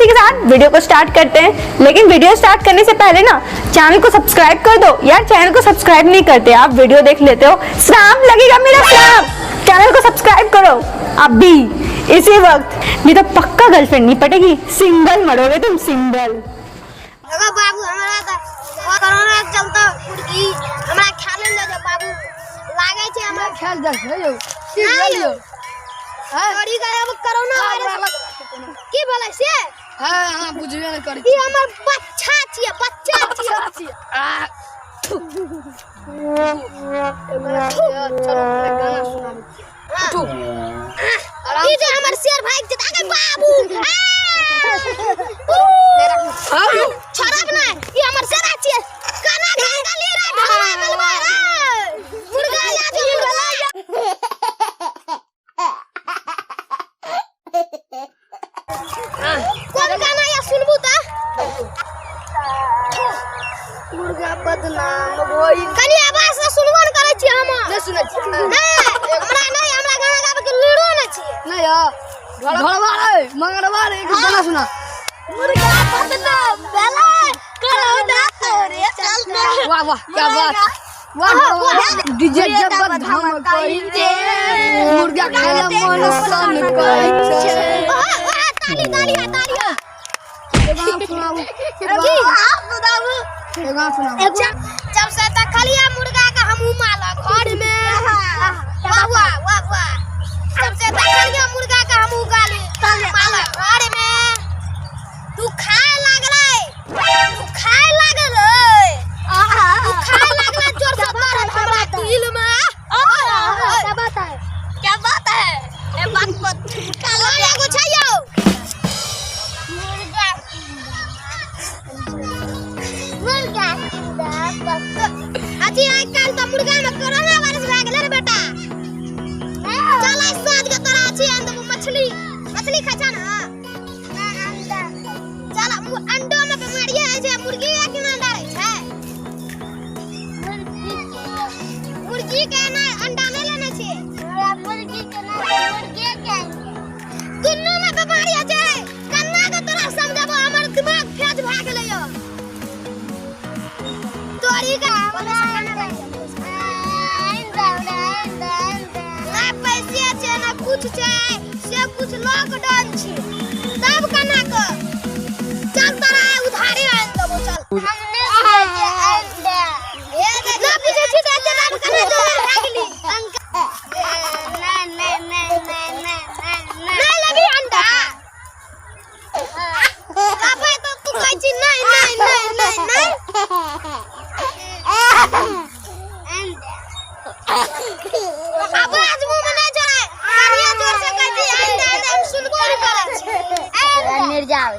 इसी के साथ वीडियो को स्टार्ट करते हैं। लेकिन वीडियो स्टार्ट करने से पहले ना चैनल को सब्सक्राइब कर दो यार। चैनल को सब्सक्राइब नहीं करते, आप वीडियो देख लेते हो, श्राप लगेगा मेरा श्राप। चैनल को सब्सक्राइब करो अभी इसी वक्त, नहीं तो पक्का गर्लफ्रेंड नहीं पटेगी, सिंगल मरोगे तुम, सिंगल। बाबू हमारा कोरोना चलता मुर्गी हमरा खेले ले जा बाबू, लागे छे हमरा खेल जा यो ठीक लियो। बड़ी गया कोरोना वायरस की बोले से। हां हां बुझबे न करी, ई हमर बच्चा छिए, बच्चा छिए। चलो गाना सुनाबो। ई जे हमर शेर भाई जता के बाबू छरब ना, ई हमर शेर छिए, काना घाटा ले रे ढोला मलबा मुर्गा ला दे, मुर्गा ला। कौन गाना या सुनबू ता? मुर्गा बदनाम होई, कनी आवाज से सुनबो न करे छी हम। न सुनै छी हमरा गाना गावे के लीडो न छी। नहीं हो घरवा रे मंगरवा रे एक गाना सुना। मुर्गा बदनाम बेला कोरोना तोरे चलता। वाह वाह क्या बात, वाह डीजे जब धाम कोई दे, मुर्गा खाला मन सन कोई छे। ताली ताली ताली। गाना सुनाओ, आप बताओ, गाना सुनाओ। जब से तक खलिया मुर्गा का हमू माला घर में। वाह वाह वाह वाह। जब से तक खलिया मुर्गा का हमू गाली माला घर में। तू खाए लागले, तू खाए लागले, तू खाए लागले जोर से मार हमरा दिल में। क्या बात है, क्या बात है, ए बात मत काला एगो छैयो मुर्गा मुर्गा अजी आई काल तो मुर्गा में कोरोना वायरस भाग गेले रे बेटा। चल आई साज के तोरा छी अंदर मछली मछली खा जा ना अंडा। चल अंडो में बीमारी है जे मुर्गी या कि ना डाले छै। मुर्गी के ना अंडा नहीं लेने छै, मुर्गी के ना मुर्गी के दुन्नु में बीमारी है जे। कन्ना के तोरा समझाबो, हमर दिमाग फेज भाग गेलै यो तोरी का बोले ना पैसे छै ना कुछ छै, से कुछ लॉकडाउन छै तब कना को चल तोरा उधारी आन देबो। चल हमने अंडा ये ना पूछे छी त तब कना तो भागली ना ना ना ना ना लगी अंडा। बाबा तो तू कहै छी नहीं नहीं नहीं नहीं नहीं आवाज मुंह में नहीं चले, करिया जोर से कहती अंडा अंडा हम सुनबो नहीं करे छी। निर्जाव